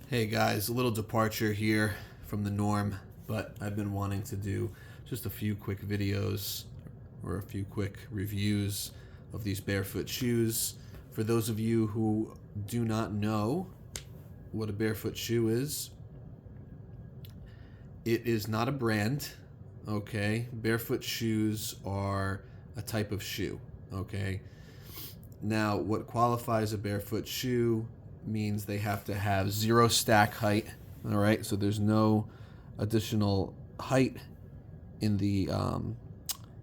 Hey guys, a little departure here from the norm, but I've been wanting to do just a few quick videos or a few quick reviews of these barefoot shoes. For those of you who do not know what a barefoot shoe is, it is not a brand, okay? Barefoot shoes are a type of shoe, okay? Now, what qualifies a barefoot shoe means they have to have zero stack height. All right, so there's no additional height in the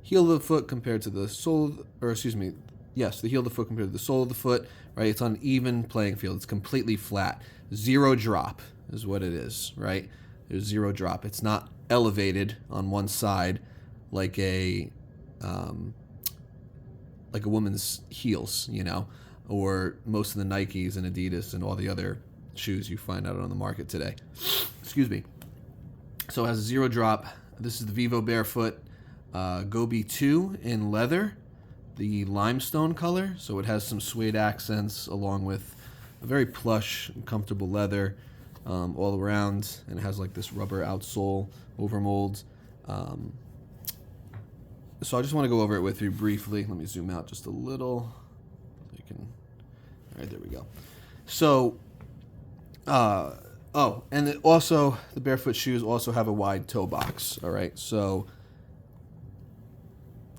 heel of the foot compared to the sole, or excuse me, yes, the heel of the foot compared to the sole of the foot. Right, it's on even playing field. It's completely flat. Zero drop is what it is. Right, there's zero drop. It's not elevated on one side like a woman's heels, or most of the Nikes and Adidas and all the other shoes you find out on the market today. Excuse me. So it has a zero drop. This is the Vivobarefoot Gobi 2 in leather, the limestone color. So it has some suede accents along with a very plush and comfortable leather all around, and it has like this rubber outsole overmold. So I just want to go over it with you briefly. Let me zoom out just a little. So you can. All right, there we go. So, and also the barefoot shoes also have a wide toe box. All right, so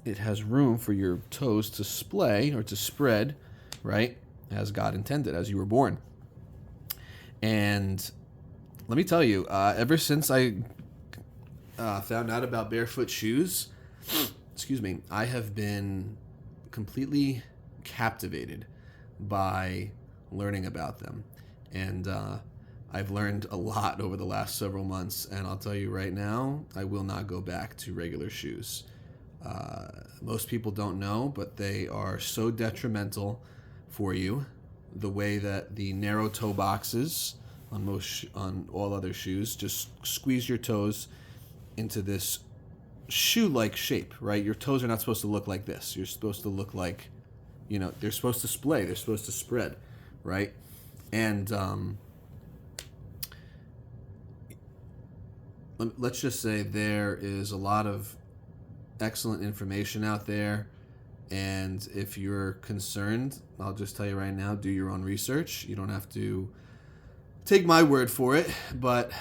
it has room for your toes to splay or to spread, right, as God intended, as you were born. And let me tell you, ever since I found out about barefoot shoes, excuse me, I have been completely captivated by learning about them. And I've learned a lot over the last several months, and I'll tell you right now, I will not go back to regular shoes. Most people don't know, but they are so detrimental for you. The way that the narrow toe boxes on all other shoes just squeeze your toes into this shoe-like shape, right? Your toes are not supposed to look like this. You're supposed to look like, they're supposed to splay. They're supposed to spread, right? And let's just say there is a lot of excellent information out there. And if you're concerned, I'll just tell you right now, do your own research. You don't have to take my word for it, but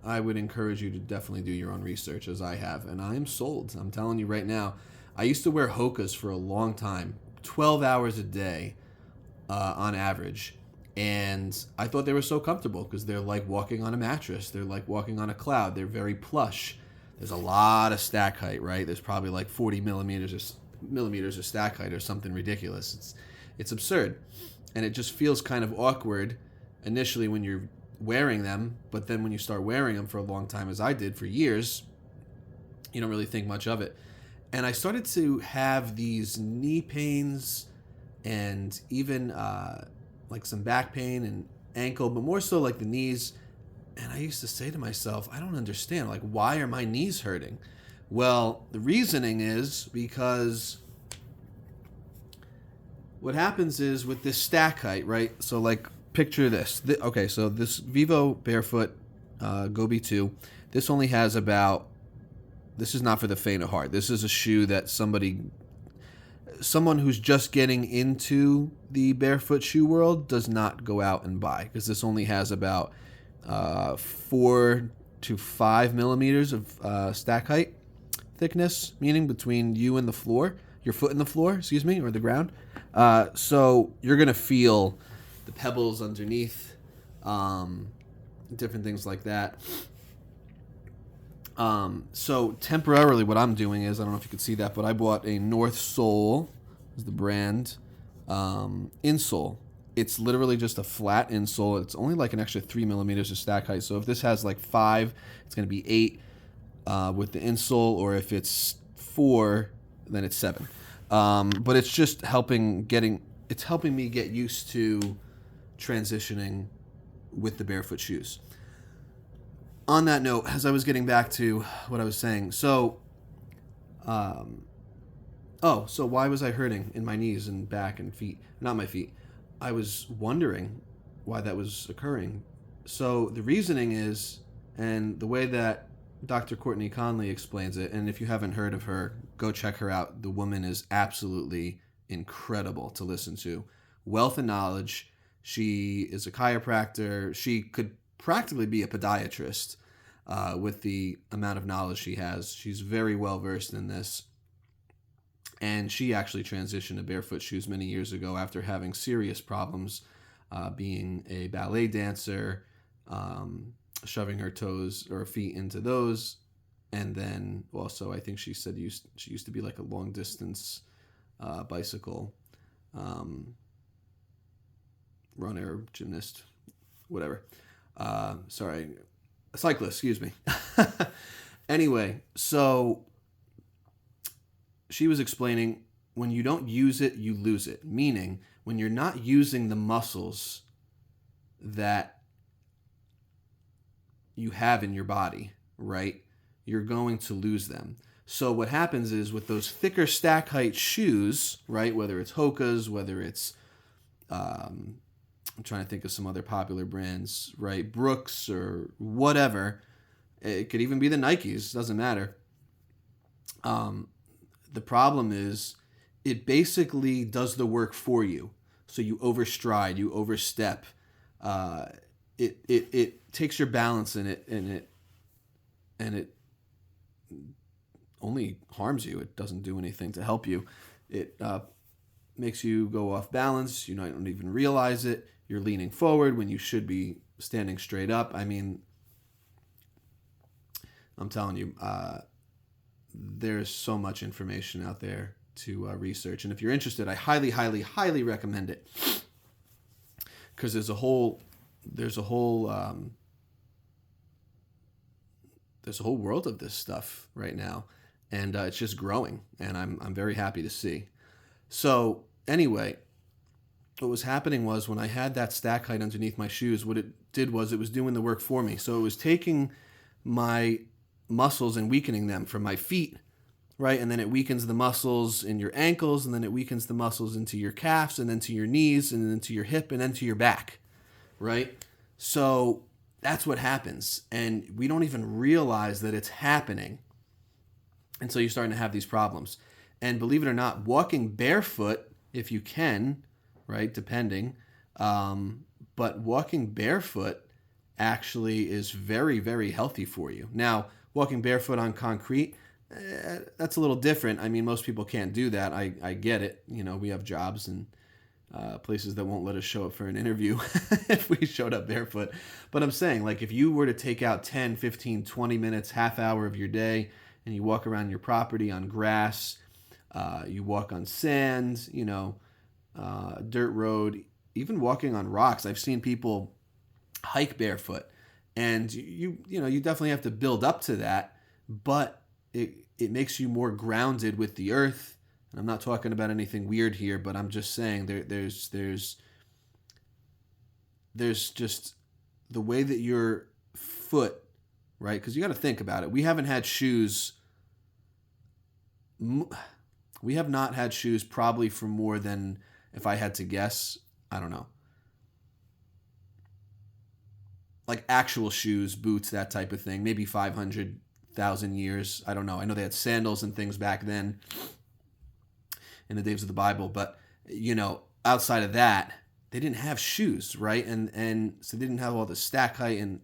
I would encourage you to definitely do your own research, as I have, and I am sold. I'm telling you right now. I used to wear Hokas for a long time, 12 hours a day on average, and I thought they were so comfortable because they're like walking on a mattress. They're like walking on a cloud. They're very plush. There's a lot of stack height, right? There's probably like 40 millimeters of stack height or something ridiculous. It's absurd, and it just feels kind of awkward initially when you're wearing them, but then when you start wearing them for a long time, as I did for years, you don't really think much of it. And I started to have these knee pains and even like some back pain and ankle, but more so like the knees. And I used to say to myself, I don't understand, like, why are my knees hurting? Well, the reasoning is because what happens is with this stack height, right? So like, picture this. Okay, so this Vivobarefoot Gobi 2, this only has about, this is not for the faint of heart. This is a shoe that someone who's just getting into the barefoot shoe world does not go out and buy, because this only has about 4 to 5 millimeters of stack height thickness, meaning between you and the floor, your foot and the floor, excuse me, or the ground. So you're going to feel the pebbles underneath, different things like that. So temporarily what I'm doing is, I don't know if you can see that, but I bought a North Sole, is the brand, insole. It's literally just a flat insole. It's only like an extra 3 millimeters of stack height. So if this has like 5, it's going to be 8 with the insole, or if it's 4, then it's 7. But it's just helping me get used to transitioning with the barefoot shoes. On that note, as I was getting back to what I was saying, so why was I hurting in my knees and back and feet? Not my feet. I was wondering why that was occurring So the reasoning is, and the way that Dr. Courtney Conley explains it, and if you haven't heard of her, go check her out. The woman is absolutely incredible to listen to. Wealth of knowledge. She is a chiropractor. She could practically be a podiatrist with the amount of knowledge she has. She's very well versed in this. And she actually transitioned to barefoot shoes many years ago after having serious problems being a ballet dancer, shoving her toes or feet into those. And then also, I think she said she used to be like a long distance bicycle runner, gymnast, whatever. Sorry, a cyclist, excuse me. Anyway, so she was explaining when you don't use it, you lose it. Meaning, when you're not using the muscles that you have in your body, right, you're going to lose them. So what happens is with those thicker stack height shoes, right, whether it's Hoka's, whether it's, I'm trying to think of some other popular brands, right, Brooks or whatever, it could even be the Nikes, doesn't matter. The problem is it basically does the work for you. So you overstride, you overstep. It takes your balance in it, and it only harms you. It doesn't do anything to help you. It makes you go off balance. You don't even realize it. You're leaning forward when you should be standing straight up. I mean, I'm telling you, there's so much information out there to research. And if you're interested, I highly, highly, highly recommend it. Because there's a whole world of this stuff right now, and it's just growing, and I'm very happy to see. So anyway, what was happening was when I had that stack height underneath my shoes, what it did was it was doing the work for me. So it was taking my muscles and weakening them from my feet, right? And then it weakens the muscles in your ankles, and then it weakens the muscles into your calves, and then to your knees, and then to your hip, and then to your back, right? So that's what happens, and we don't even realize that it's happening until you're starting to have these problems. And believe it or not, walking barefoot, if you can, right, depending, but walking barefoot actually is very, very healthy for you. Now, walking barefoot on concrete, that's a little different. I mean, most people can't do that. I get it. You know, we have jobs and places that won't let us show up for an interview if we showed up barefoot. But I'm saying, like, if you were to take out 10, 15, 20 minutes, half hour of your day, and you walk around your property on grass, you walk on sand, you know, dirt road, even walking on rocks. I've seen people hike barefoot, and you definitely have to build up to that, but it makes you more grounded with the earth. And I'm not talking about anything weird here, but I'm just saying there's just the way that your foot, right? Because you got to think about it. We haven't had shoes. We have not had shoes probably for more than, if I had to guess, I don't know, like actual shoes, boots, that type of thing, maybe 500,000 years. I don't know. I know they had sandals and things back then in the days of the Bible, but you know, outside of that, they didn't have shoes, right? And so they didn't have all the stack height, and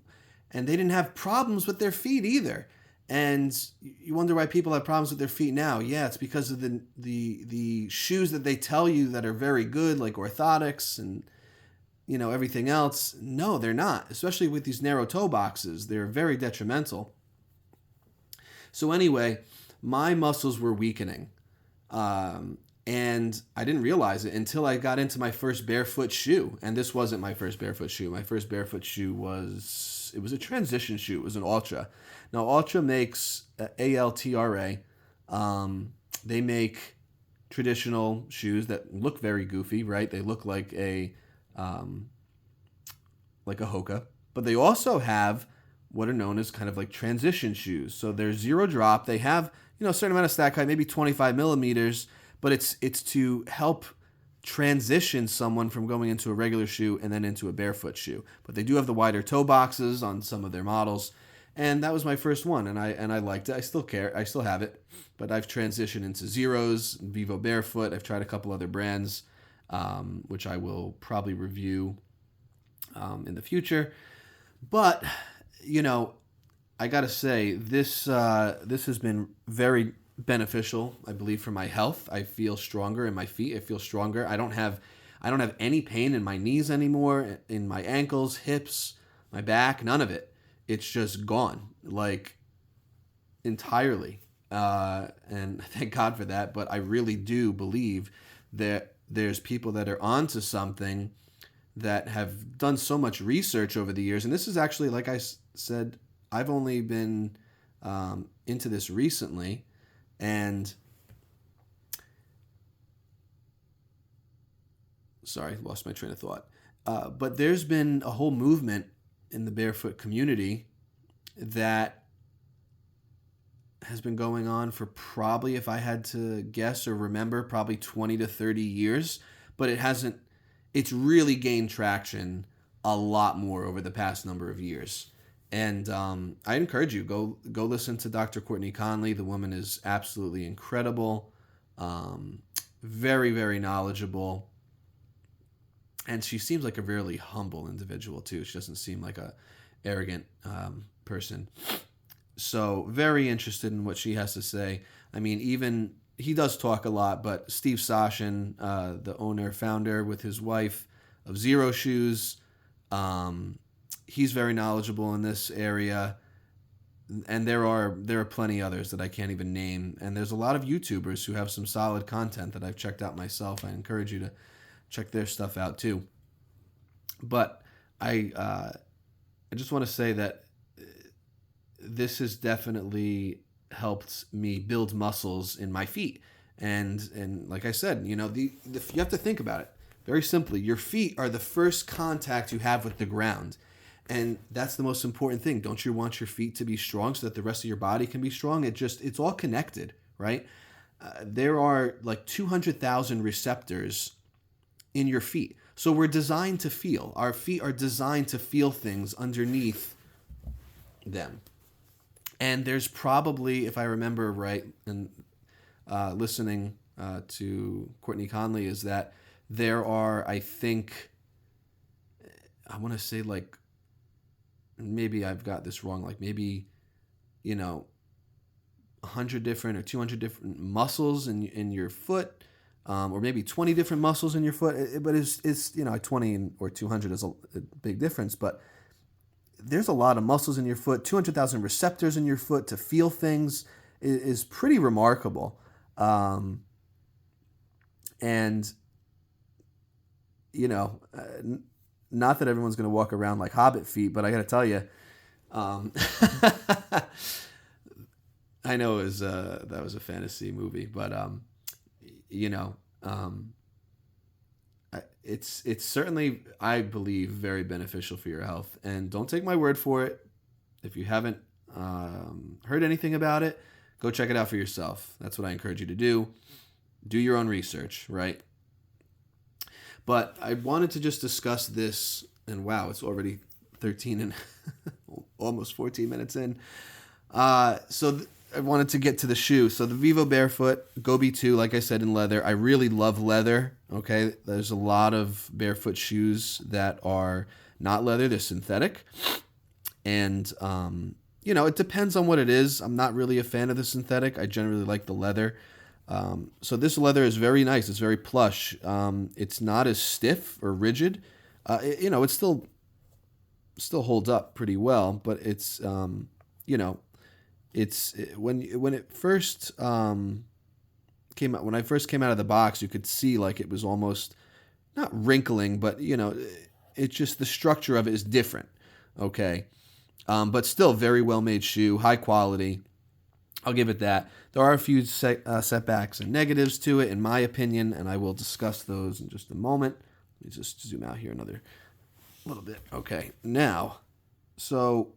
they didn't have problems with their feet either. And you wonder why people have problems with their feet now. Yeah, it's because of the shoes that they tell you that are very good, like orthotics and, you know, everything else. No, they're not. Especially with these narrow toe boxes, they're very detrimental. So anyway, my muscles were weakening. And I didn't realize it until I got into my first barefoot shoe. And this wasn't my first barefoot shoe. My first barefoot shoe was a transition shoe. It was an Altra. Now, Altra makes ALTRA. They make traditional shoes that look very goofy, right? They look like a Hoka. But they also have what are known as kind of like transition shoes. So they're zero drop. They have, you know, a certain amount of stack height, maybe 25 millimeters, but it's to help transition someone from going into a regular shoe and then into a barefoot shoe. But they do have the wider toe boxes on some of their models. And that was my first one, and I liked it. I still care. I still have it. But I've transitioned into Zeros, Vivobarefoot. I've tried a couple other brands, which I will probably review in the future. But, I got to say, this has been very beneficial, I believe, for my health. I feel stronger in my feet. I feel stronger. I don't have any pain in my knees anymore, in my ankles, hips, my back, none of it. It's just gone, like, entirely. And thank God for that. But I really do believe that there's people that are onto something, that have done so much research over the years. And this is actually, like I said, I've only been into this recently. And sorry, lost my train of thought. But there's been a whole movement in the barefoot community that has been going on for probably, if I had to guess or remember, probably 20 to 30 years. But it's really gained traction a lot more over the past number of years. And I encourage you, go listen to Dr. Courtney Conley. The woman is absolutely incredible, very, very knowledgeable. And she seems like a really humble individual, too. She doesn't seem like a arrogant person. So very interested in what she has to say. I mean, even he does talk a lot, but Steve Sashin, the owner, founder with his wife of Zero Shoes, he's very knowledgeable in this area. And there are plenty others that I can't even name. And there's a lot of YouTubers who have some solid content that I've checked out myself. I encourage you to check their stuff out too. But I just want to say that this has definitely helped me build muscles in my feet. And like I said, you have to think about it very simply. Your feet are the first contact you have with the ground. And that's the most important thing. Don't you want your feet to be strong so that the rest of your body can be strong? It's all connected, right? There are like 200,000 receptors in your feet. So we're designed to feel. Our feet are designed to feel things underneath them. And there's probably, if I remember right, and listening to Courtney Conley, is that there are, I think, I want to say like, maybe I've got this wrong, like maybe, 100 different or 200 different muscles in your foot, or maybe 20 different muscles in your foot. But it's 20 or 200 is a big difference. But there's a lot of muscles in your foot. 200,000 receptors in your foot to feel things is pretty remarkable. And not that everyone's going to walk around like Hobbit feet, but I got to tell you, I know that was a fantasy movie, but it's certainly, I believe, very beneficial for your health. And don't take my word for it. If you haven't heard anything about it, go check it out for yourself. That's what I encourage you to do. Do your own research, right? But I wanted to just discuss this, and wow, it's already 13 and almost 14 minutes in. I wanted to get to the shoe. So the Vivobarefoot Gobi 2, like I said, in leather. I really love leather, okay? There's a lot of barefoot shoes that are not leather. They're synthetic. And, it depends on what it is. I'm not really a fan of the synthetic. I generally like the leather. So this leather is very nice. It's very plush. It's not as stiff or rigid. It still holds up pretty well, but it's, it's when it first came out. When I first came out of the box, you could see like it was almost not wrinkling, but it's just the structure of it is different. Okay, but still very well made shoe, high quality. I'll give it that. There are a few setbacks and negatives to it, in my opinion, and I will discuss those in just a moment. Let me just zoom out here another little bit. Okay, now, so,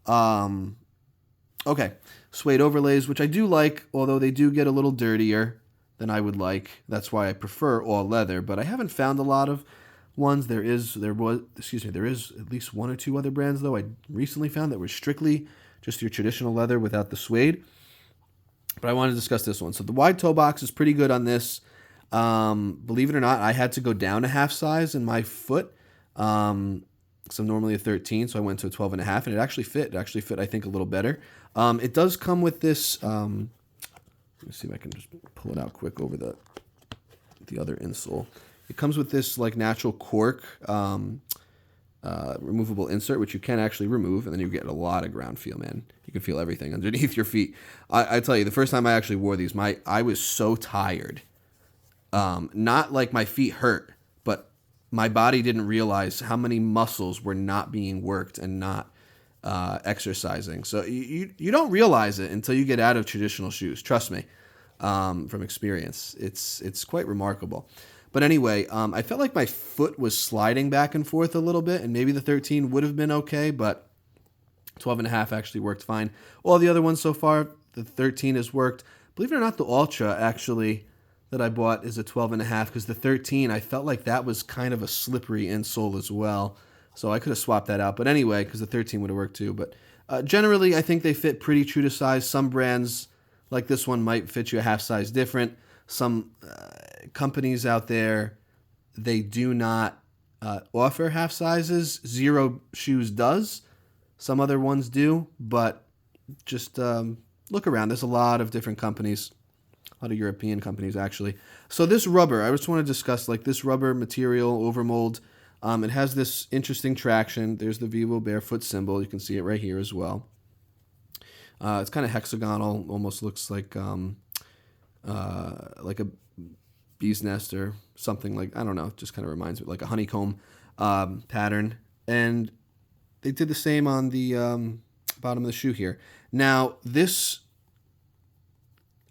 okay, suede overlays, which I do like, although they do get a little dirtier. than I would like. That's why I prefer all leather, but I haven't found a lot of ones. There is at least one or two other brands though I recently found that were strictly just your traditional leather without the suede. But I want to discuss this one. So the wide toe box is pretty good on this. Believe it or not, I had to go down a half size in my foot. So I'm normally a 13, so I went to a 12 and a half, and it actually fit. It actually fit, I think, a little better. It does come with this. Let me see if I can just pull it out quick over the other insole. It comes with this like natural cork removable insert, which you can actually remove, and then you get a lot of ground feel, man. You can feel everything underneath your feet. I tell you, the first time I actually wore these, I was so tired. Not like my feet hurt, but my body didn't realize how many muscles were not being worked and not exercising. So you don't realize it until you get out of traditional shoes. Trust me, from experience, it's quite remarkable. But anyway, I felt like my foot was sliding back and forth a little bit, and maybe the 13 would have been okay, but 12 and a half actually worked fine. All the other ones so far, the 13 has worked. Believe it or not, the Ultra actually that I bought is a 12 and a half, because the 13, I felt like that was kind of a slippery insole as well. So I could have swapped that out. But anyway, because the 13 would have worked too. But generally, I think they fit pretty true to size. Some brands like this one might fit you a half size different. Some companies out there, they do not offer half sizes. Zero Shoes does. Some other ones do. But just look around. There's a lot of different companies. A lot of European companies, actually. So this rubber, I just want to discuss like this rubber material, overmold. It has this interesting traction. There's the Vivobarefoot symbol. You can see it right here as well. It's kind of hexagonal, almost looks like a bee's nest or something like, I don't know, just kind of reminds me like a honeycomb pattern. And they did the same on the bottom of the shoe here. Now, this,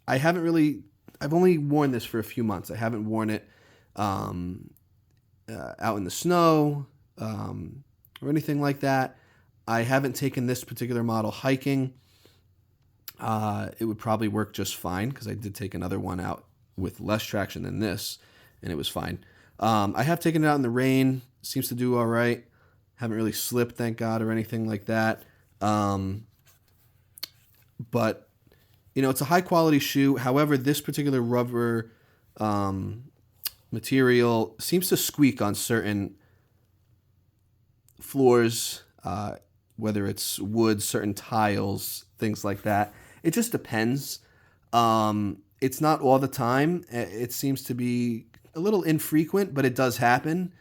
I've only worn this for a few months. I haven't worn it out in the snow or anything like that. I haven't taken this particular model hiking. It would probably work just fine because I did take another one out with less traction than this, and it was fine. I have taken it out in the rain. Seems to do all right. Haven't really slipped, thank God, or anything like that. But you know, it's a high quality shoe. However, this particular rubber material seems to squeak on certain floors, whether it's wood, certain tiles, things like that. It just depends. It's not all the time. It seems to be a little infrequent, but it does happen.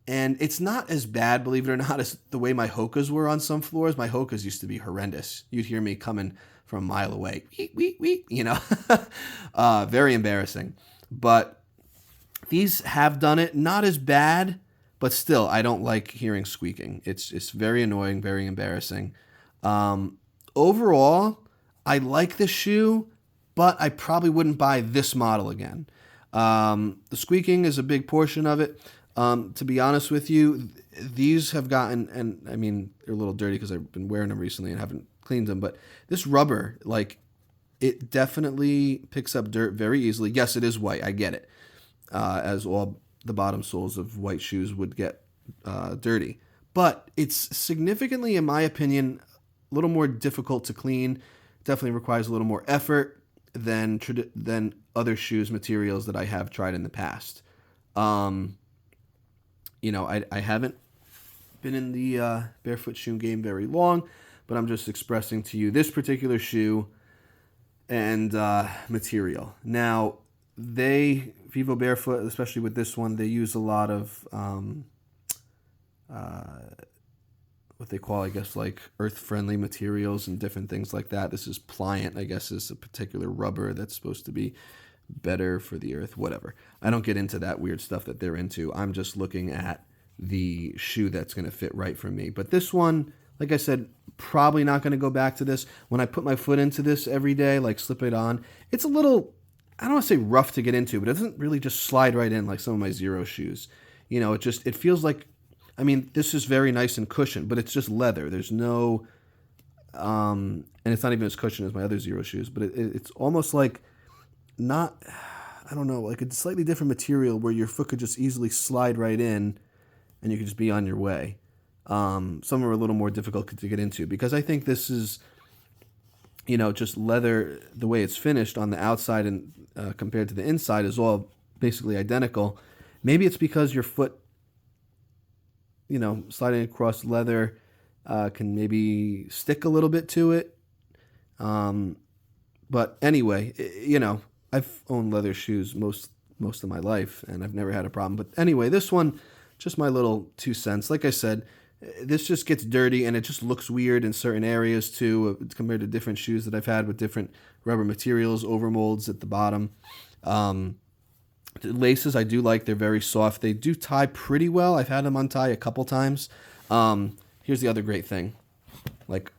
And it's not as bad, believe it or not, as the way my Hokas were on some floors. My Hokas used to be horrendous. You'd hear me coming from a mile away. Weep, weep, weep, you know. Very embarrassing. But these have done it. Not as bad, but still, I don't like hearing squeaking. It's very annoying, very embarrassing. Overall, I like the shoe, but I probably wouldn't buy this model again. The squeaking is a big portion of it. To be honest with you, these have gotten, and I mean, they're a little dirty because I've been wearing them recently and haven't cleaned them, but this rubber, like, it definitely picks up dirt very easily. Yes, it is white. I get it. As all the bottom soles of white shoes would get dirty. But it's significantly, in my opinion, a little more difficult to clean. Definitely requires a little more effort than other shoes materials that I have tried in the past. You know, I haven't been in the barefoot shoe game very long, but I'm just expressing to you this particular shoe and material. Now, Vivobarefoot, especially with this one, they use a lot of what they call, I guess, like earth-friendly materials and different things like that. This is Pliant, I guess, is a particular rubber that's supposed to be better for the earth, whatever. I don't get into that weird stuff that they're into. I'm just looking at the shoe that's going to fit right for me. But this one, like I said, probably not going to go back to this. When I put my foot into this every day, like slip it on, it's a little, I don't want to say rough to get into, but it doesn't really just slide right in like some of my Zero shoes. You know, it feels like, I mean, this is very nice and cushioned, but it's just leather. There's no, and it's not even as cushioned as my other Zero shoes, but it's almost like not, I don't know, like a slightly different material where your foot could just easily slide right in and you could just be on your way. Some are a little more difficult to get into because I think this is, just leather. The way it's finished on the outside and compared to the inside is all basically identical. Maybe it's because your foot, sliding across leather can maybe stick a little bit to it. But anyway, I've owned leather shoes most of my life, and I've never had a problem. But anyway, this one, just my little 2 cents. Like I said, this just gets dirty, and it just looks weird in certain areas too, compared to different shoes that I've had with different rubber materials, overmolds at the bottom. The laces I do like; they're very soft. They do tie pretty well. I've had them untie a couple times. Here's the other great thing. Like,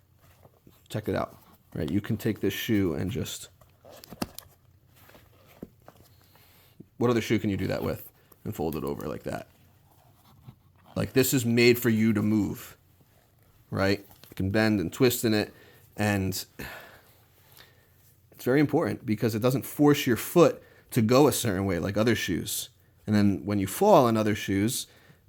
check it out. Right, you can take this shoe and just... What other shoe can you do that with? And fold it over like that. Like, this is made for you to move. Right? You can bend and twist in it. And it's very important because it doesn't force your foot to go a certain way like other shoes. And then when you fall in other shoes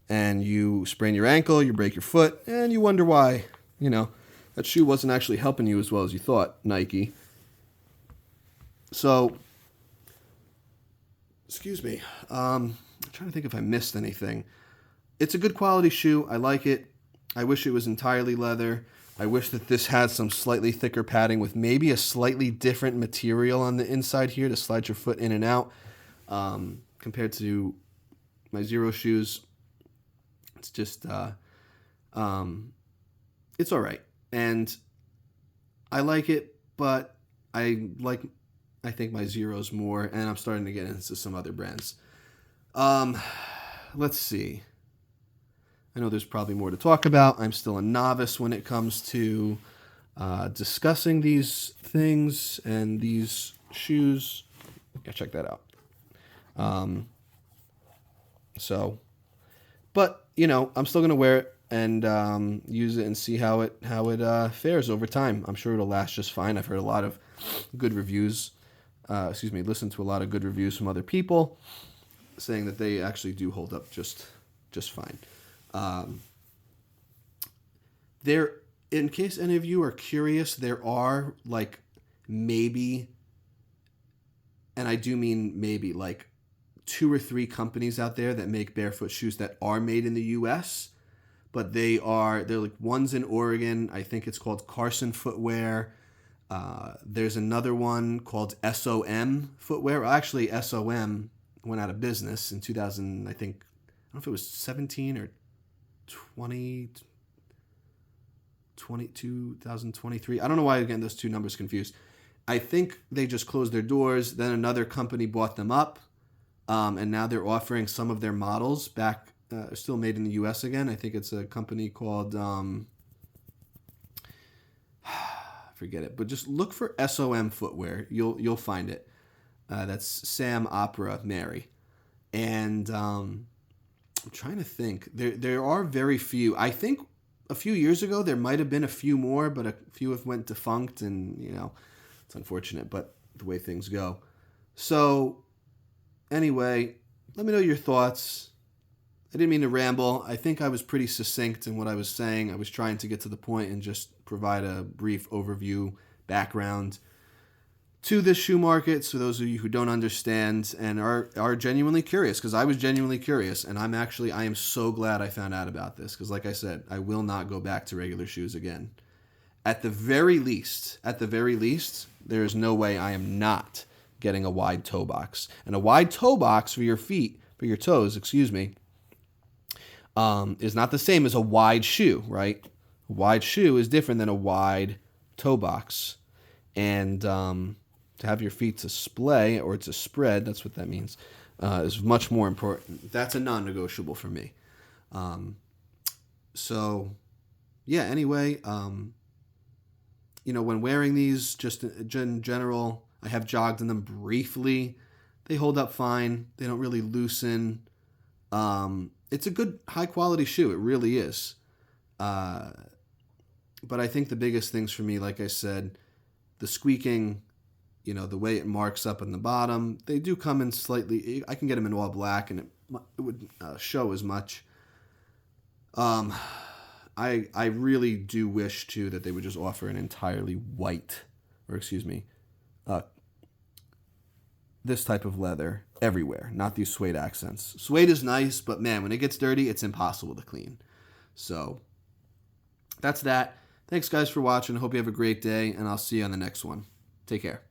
and you sprain your ankle, you break your foot, and you wonder why, that shoe wasn't actually helping you as well as you thought, Nike. So, excuse me. I'm trying to think if I missed anything. It's a good quality shoe. I like it. I wish it was entirely leather. I wish that this had some slightly thicker padding with maybe a slightly different material on the inside here to slide your foot in and out. Compared to my Zero shoes, it's just, it's all right. And I like it, but I think my Zeros more, and I'm starting to get into some other brands. Let's see. I know there's probably more to talk about. I'm still a novice when it comes to discussing these things and these shoes. Yeah, check that out. But I'm still gonna wear it and use it and see how it fares over time. I'm sure it'll last just fine. I've heard a lot of good reviews. Listened to a lot of good reviews from other people saying that they actually do hold up just fine. In case any of you are curious, there are maybe, and I do mean maybe, 2 or 3 companies out there that make barefoot shoes that are made in the U.S., but they're one's in Oregon. I think it's called Carson Footwear. There's another one called SOM Footwear. Actually, SOM went out of business in 2000, I think. I don't know if it was 17 or 2023. I don't know why I'm getting those two numbers confused. I think they just closed their doors. Then another company bought them up. And now they're offering some of their models back, still made in the U.S. again. I think it's a company called, forget it, but just look for SOM Footwear. You'll find it. That's Sam Opera Mary. And I'm trying to think. There are very few. I think a few years ago there might have been a few more, but a few have went defunct, and it's unfortunate, but the way things go. So anyway, let me know your thoughts. I didn't mean to ramble. I think I was pretty succinct in what I was saying. I was trying to get to the point and just provide a brief overview, background to the shoe market, so those of you who don't understand and are genuinely curious, because I was genuinely curious, and I am so glad I found out about this, because like I said, I will not go back to regular shoes again. At the very least, there is no way I am not getting a wide toe box. And a wide toe box for your toes, is not the same as a wide shoe, right? A wide shoe is different than a wide toe box. And to have your feet to splay or to spread, that's what that means, is much more important. That's a non-negotiable for me. Anyway, when wearing these, just in general, I have jogged in them briefly. They hold up fine. They don't really loosen. It's a good, high-quality shoe. It really is. But I think the biggest things for me, like I said, the squeaking You know, the way it marks up in the bottom. They do come in slightly, I can get them in all black and it would show as much. I really do wish too that they would just offer an entirely white, or excuse me, this type of leather everywhere, not these suede accents. Suede is nice, but man, when it gets dirty, it's impossible to clean. So that's that. Thanks guys for watching. I hope you have a great day, and I'll see you on the next one. Take care.